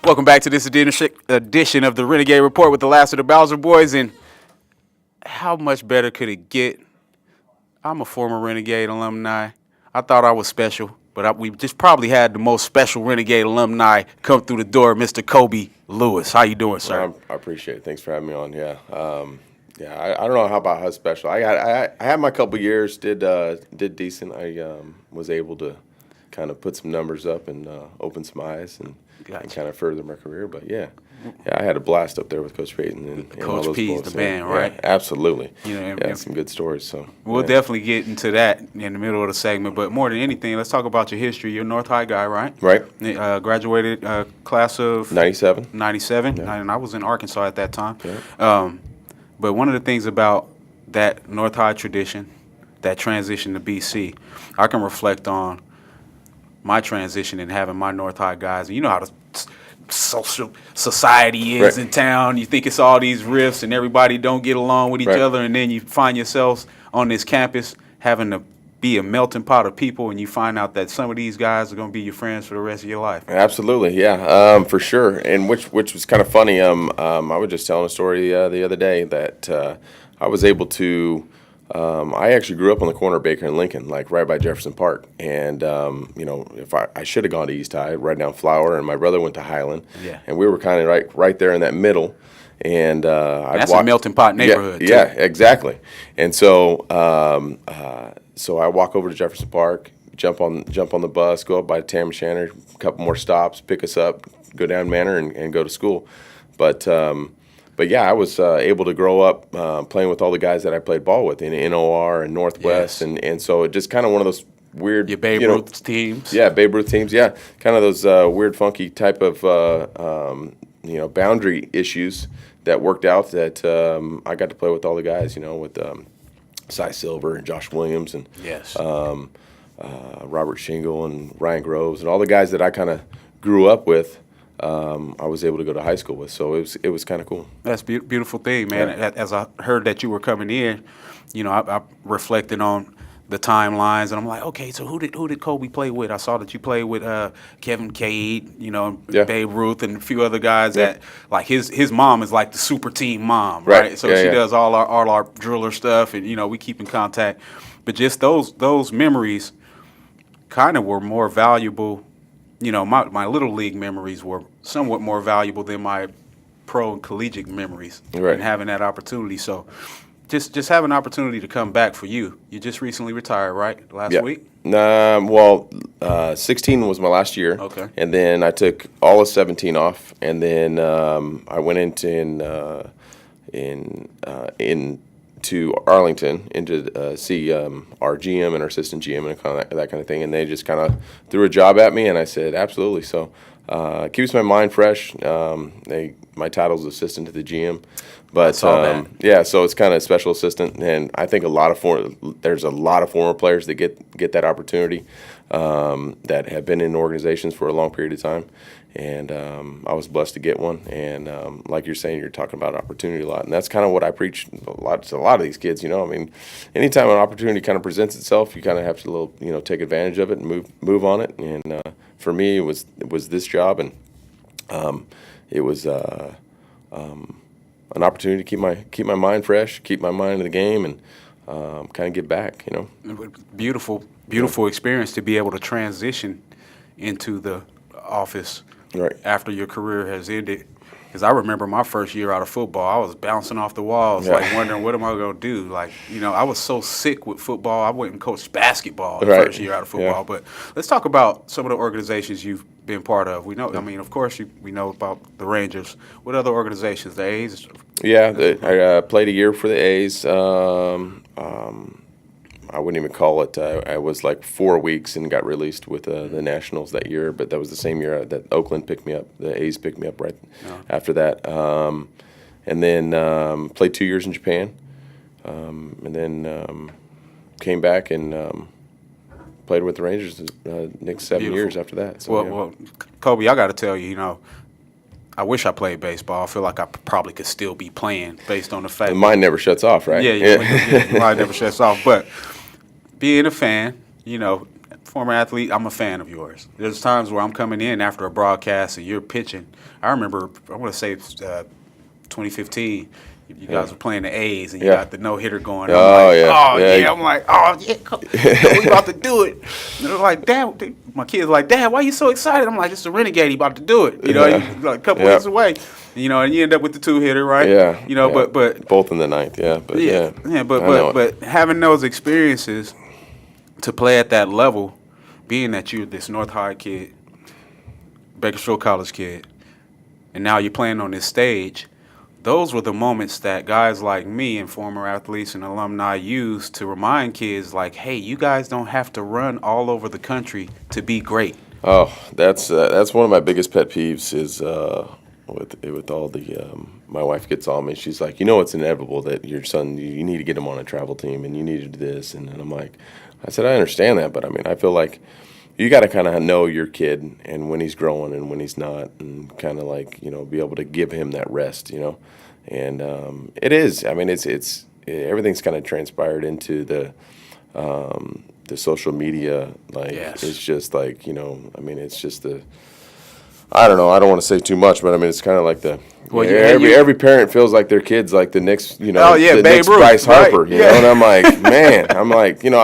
Welcome back to this edition of the Renegade Report with the last of the Bowser Boys. And how much better could it get? I'm a former Renegade alumni. I thought I was special, but we just probably had the most special Renegade alumni come through the door, Mr. Colby Lewis. How you doing, sir? Well, I appreciate it. Thanks for having me on. Yeah, I don't know how special. I had my couple years, did decent. I was able to kind of put some numbers up and open some eyes and kind of further my career. But yeah, I had a blast up there with Coach Payton and Coach all those P's boys. the band, right? Yeah, absolutely. And Some good stories. So we'll definitely get into that in the middle of the segment. But more than anything, let's talk about your history. You're a North High guy, right? Right. Graduated class of 97. 97, Yeah. and I was in Arkansas at that time. Yeah. But one of the things about that North High tradition, that transition to BC, I can reflect on my transition and having my North High guys. And you know how the social society is in town. You think it's all these rifts and everybody don't get along with each other, and then you find yourselves on this campus having to be a melting pot of people, and you find out that some of these guys are going to be your friends for the rest of your life. Absolutely, yeah, for sure. And which was kind of funny. I was just telling a story the other day that I was able to. I actually grew up on the corner of Baker and Lincoln, like right by Jefferson Park. And, if I should have gone to East High, right down Flower, and my brother went to Highland. Yeah. And we were kind of right there in that middle. And that's a melting pot neighborhood. Yeah, exactly. And so so I walk over to Jefferson Park, jump on the bus, go up by Tam Shanner, a couple more stops, pick us up, go down Manor, and go to school. But yeah, I was able to grow up playing with all the guys that I played ball with in NOR and Northwest, and so it just kind of one of those weird Babe Ruth teams. Yeah, Babe Ruth teams. Yeah, kind of those weird, funky type of boundary issues that worked out. That I got to play with all the guys, with Cy Silver and Josh Williams and Robert Shingle and Ryan Groves and all the guys that I kind of grew up with. I was able to go to high school with, so it was kind of cool. That's a beautiful thing, man. Yeah. As I heard that you were coming in, I reflected on the timelines, and I'm like, okay, so who did Colby play with? I saw that you played with Kevin Cade, Babe Ruth, and a few other guys that, like, his mom is like the super team mom, right? So she does all our driller stuff, and we keep in contact. But just those memories kind of were more valuable. My little league memories were somewhat more valuable than my pro and collegiate memories, and having that opportunity. So just have an opportunity to come back for you. You just recently retired, right? Last week? 16 was my last year. Okay. And then I took all of 17 off, and then I went into Arlington to see our GM and our assistant GM and kind of that kind of thing, and they just kind of threw a job at me, and I said absolutely. So it keeps my mind fresh. My title's assistant to the GM, but so it's kind of special assistant, and I think there's a lot of former players that get that opportunity that have been in organizations for a long period of time. And I was blessed to get one. And like you're saying, you're talking about opportunity a lot. And that's kind of what I preach a lot to a lot of these kids, anytime an opportunity kind of presents itself, you kind of have to take advantage of it and move on it. And for me, it was this job, and it was an opportunity to keep my mind fresh, keep my mind in the game, and kind of give back, Beautiful experience to be able to transition into the office after your career has ended. Because I remember my first year out of football, I was bouncing off the walls, like wondering what am I going to do. Like, I was so sick with football. I went and coached basketball the first year out of football. Yeah. But let's talk about some of the organizations you've been part of. We know, of course, we know about the Rangers. What other organizations? The A's? Yeah, I played a year for the A's. I wouldn't even call it. I was like 4 weeks and got released with the Nationals that year, but that was the same year that Oakland picked me up. The A's picked me up after that. And then played 2 years in Japan, and then came back and played with the Rangers the next 7 years after that. So, well, Colby, I got to tell you, I wish I played baseball. I feel like I probably could still be playing based on the fact. The mind never shuts off, right? Yeah, your mind never shuts off. But being a fan, former athlete, I'm a fan of yours. There's times where I'm coming in after a broadcast and you're pitching. I remember, I want to say 2015, you guys were playing the A's and you got the no-hitter going. Oh, yeah. I'm like, oh, yeah, we about to do it. And they're like, Dad, my kid's like, Dad, why are you so excited? I'm like, it's the Renegade, he about to do it. You know, like a couple weeks away. You know, and you end up with the 2-hitter, right? Yeah. You know, but both in the ninth, but having those experiences to play at that level, being that you're this North High kid, Bakersfield College kid, and now you're playing on this stage, those were the moments that guys like me and former athletes and alumni used to remind kids, like, hey, you guys don't have to run all over the country to be great. Oh, that's one of my biggest pet peeves is with all the my wife gets on me. She's like, it's inevitable that your son, you need to get him on a travel team and you need to do this. And I'm like, I said, I understand that, but I mean, I feel like you got to kind of know your kid and when he's growing and when he's not, and kind of like, be able to give him that rest, And it is. I mean, it's everything's kind of transpired into the social media. Like, It's just like, I mean, it's just I don't know. I don't want to say too much, but I mean, it's kind of like every parent feels like their kid's like the next, the next Bryce Harper, you know. And I'm like, man, I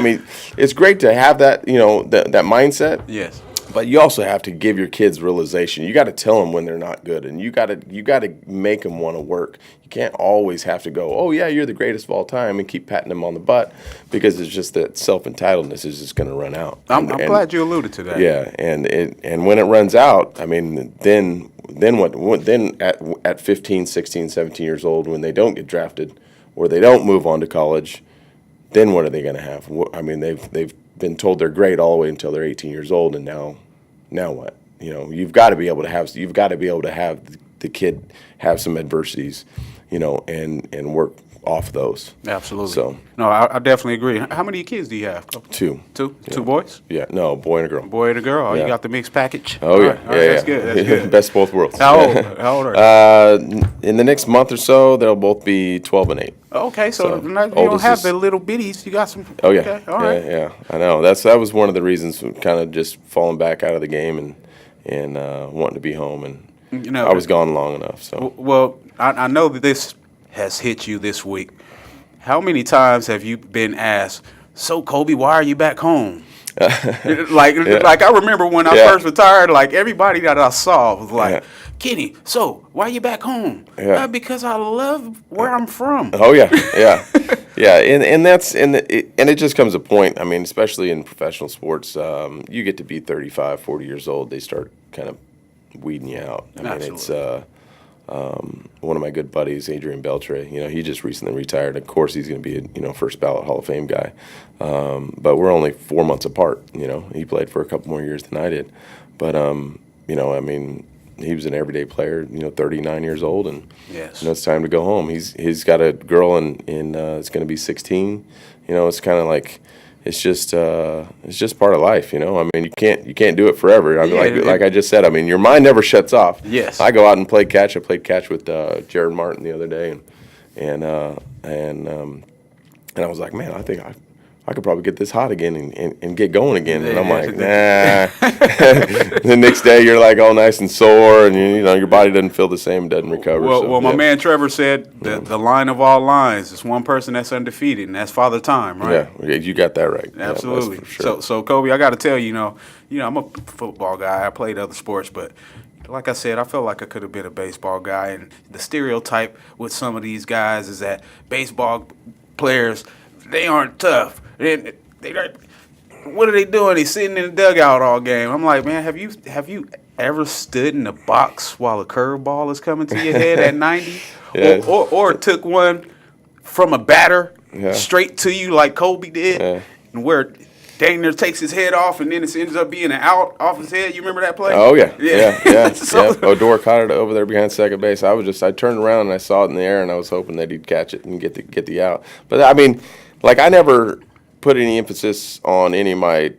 mean, it's great to have that, that mindset. Yes. But you also have to give your kids realization. You got to tell them when they're not good, and you got to make them want to work. You can't always have to go, oh yeah, you're the greatest of all time, and keep patting them on the butt, because it's just that self-entitledness is just going to run out. I'm glad you alluded to that. Yeah, and when it runs out, I mean, then what? Then at 15, 16, 17 years old, when they don't get drafted or they don't move on to college, then what are they going to have? I mean, they've been told they're great all the way until they're 18 years old, and now what? You've got to be able to have the kid have some adversities, and work off those. Absolutely. So no, I definitely agree. How many kids do you have? Two. Two? Yeah. Two boys? Yeah, no, boy and a girl. Boy and a girl. Oh, Yeah. You got the mixed package. Oh yeah, All right. That's good. That's good. Best of both worlds. How old are they? In the next month or so, they'll both be 12 and 8. Okay, so you don't oldest have is- the little bitties. You got some. Oh yeah, Okay, all right. yeah. I know. That was one of the reasons, kind of just falling back out of the game and wanting to be home, and I was gone long enough. So Well, I know that this has hit you this week. How many times have you been asked, so Colby, why are you back home? Like I remember when I first retired, like everybody that I saw was like, Kenny, so why are you back home? Because I love where I'm from. Oh yeah, and it just comes a point. I mean, especially in professional sports, you get to be 35, 40 years old, they start kind of weeding you out. I mean, Absolutely. it's one of my good buddies, Adrian Beltre. He just recently retired. Of course, he's going to be a first ballot Hall of Fame guy. But we're only 4 months apart. He played for a couple more years than I did. But I mean, he was an everyday player. 39 years old, and it's time to go home. He's got a girl and it's going to be 16. It's kind of like. It's just part of life, I mean, you can't do it forever. I mean, like I just said, I mean, your mind never shuts off. Yes. I go out and play catch. I played catch with Jared Martin the other day, and I was like, man, I think I could probably get this hot again and get going again. And I'm like, nah. The next day you're like all nice and sore, and your body doesn't feel the same, doesn't recover. Well, my man Trevor said the line of all lines is one person that's undefeated, and that's Father Time, right? Yeah, you got that right. Absolutely. Yeah, that's for sure. So Colby, I got to tell you, I'm a football guy. I played other sports, but like I said, I felt like I could have been a baseball guy. And the stereotype with some of these guys is that baseball players, they aren't tough. They what are they doing? They sitting in the dugout all game. I'm like, man, have you ever stood in a box while a curveball is coming to your head at 90? Yeah. Or took one from a batter straight to you like Colby did, and where dang near takes his head off, and then it ends up being an out off his head. You remember that play? Oh yeah. So, Odor caught it over there behind second base. I turned around and I saw it in the air, and I was hoping that he'd catch it and get the out. But I mean, like, I never put any emphasis on any of my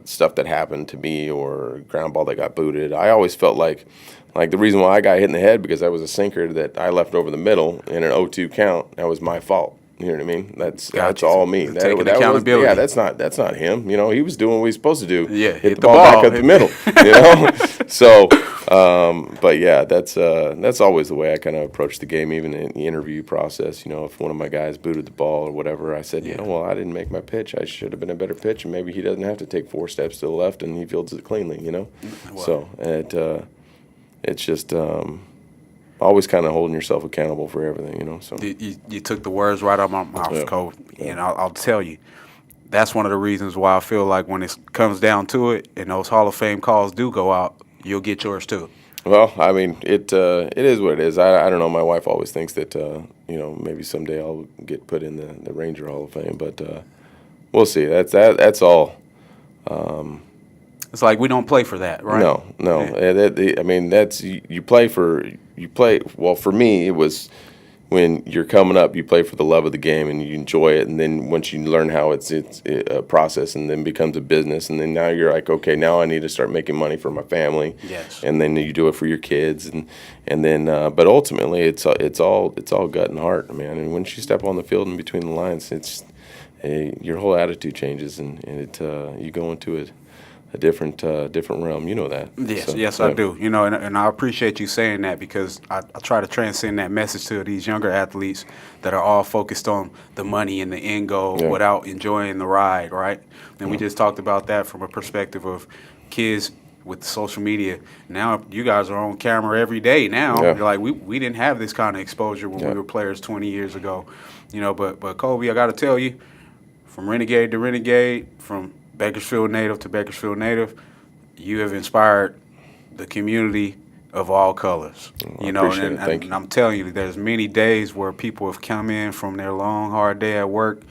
stuff that happened to me or ground ball that got booted. I always felt like the reason why I got hit in the head because I was a sinker that I left over the middle in an 0-2 count. That was my fault. You know what I mean? That's Gotcha. all me. Taking accountability. Yeah, that's not him. You know, he was doing what he's supposed to do. Yeah, hit the ball back up the middle. You know, so. But yeah, that's always the way I kind of approach the game, even in the interview process. You know, if one of my guys booted the ball or whatever, I said, you know, well, I didn't make my pitch. I should have been a better pitch, and maybe he doesn't have to take 4 steps to the left, and he fields it cleanly. You know, wow. So it's just always kind of holding yourself accountable for everything. You know, so you took the words right out of my mouth, Coach. And I'll tell you, that's one of the reasons why I feel like when it comes down to it, and those Hall of Fame calls do go out, you'll get yours too. Well, I mean, it is what it is. I don't know. My wife always thinks that you know, maybe someday I'll get put in the Ranger Hall of Fame, but we'll see. That's all. It's like we don't play for that, right? No. Yeah. I mean, that's you play. Well, for me, it was when you're coming up, you play for the love of the game and you enjoy it, and then once you learn how it's a process, and then becomes a business, and then now you're like, okay, now I need to start making money for my family. Yes. And then you do it for your kids, and then but ultimately it's all gut and heart, man. And once you step on the field and between the lines, your whole attitude changes, and you go into a different realm. You know that. Yes, so, yes, yeah. I do. You know, and I appreciate you saying that, because I try to transcend that message to these younger athletes that are all focused on the money and the end goal without enjoying the ride, right? And we just talked about that from a perspective of kids with social media. Now you guys are on camera every day now. Yeah. You're like, we didn't have this kind of exposure when we were players 20 years ago. You know, but Colby, I got to tell you, from Renegade to Renegade, from Bakersfield native to Bakersfield native, you have inspired the community of all colors. You know, and I'm telling you, there's many days where people have come in from their long, hard day at work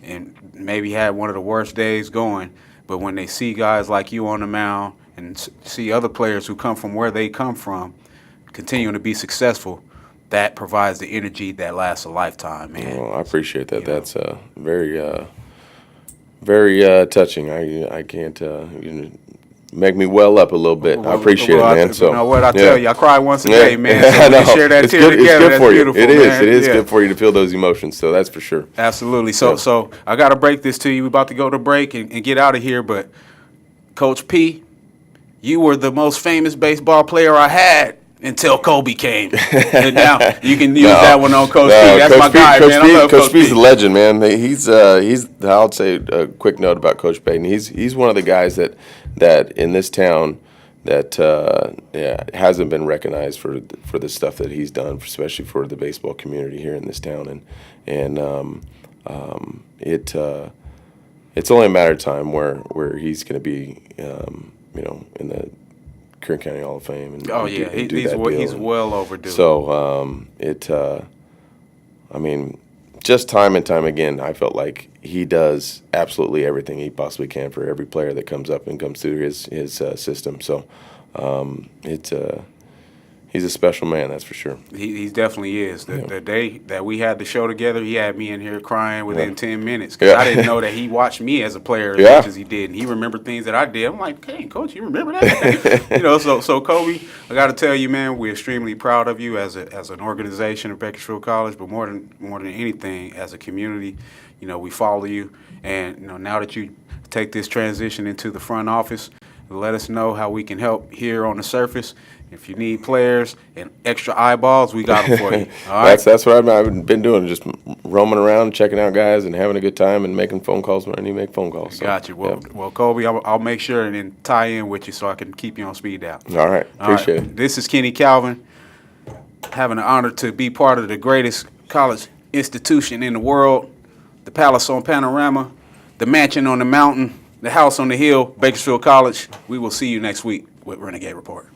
and maybe had one of the worst days going, but when they see guys like you on the mound and see other players who come from where they come from continuing to be successful, that provides the energy that lasts a lifetime, man. Well, I appreciate that. That's very touching. I can't make me well up a little bit. I appreciate it, man. So you know what I tell you, I cry once a day, man. So I know. we share that tear together. It's good that's for you. beautiful, It is. man. It is good for you to feel those emotions. So that's for sure. Absolutely. So I got to break this to you. We're about to go to break and get out of here. But Coach P, you were the most famous baseball player I had until Colby came. And now you can use that one on Coach P. That's my guy, man. I love Coach P's a legend, man. He's I'll say a quick note about Coach Payton. He's one of the guys that in this town that hasn't been recognized for the stuff that he's done, especially for the baseball community here in this town. And it's only a matter of time where he's going to be in the Kern County Hall of Fame. And he's well overdue. So I mean, just time and time again, I felt like he does absolutely everything he possibly can for every player that comes up and comes through his system. So he's a special man, that's for sure. He definitely is. The day that we had the show together, he had me in here crying within 10 minutes because I didn't know that he watched me as a player as much as he did, and he remembered things that I did. I'm like, hey, Coach, you remember that? So Colby, I got to tell you, man, we're extremely proud of you as an organization at Bakersfield College, but more than anything, as a community. You know, we follow you, and now that you take this transition into the front office, let us know how we can help here on the surface. If you need players and extra eyeballs, we got them for you. All right? That's what I've been doing, just roaming around, checking out guys, and having a good time, and making phone calls when I need to make phone calls. So, got you. Well, Colby, I'll make sure and then tie in with you so I can keep you on speed dial. All right. Appreciate it. This is Kenny Calvin, having the honor to be part of the greatest college institution in the world, the Palace on Panorama, the mansion on the mountain, the house on the hill, Bakersfield College. We will see you next week with Renegade Report.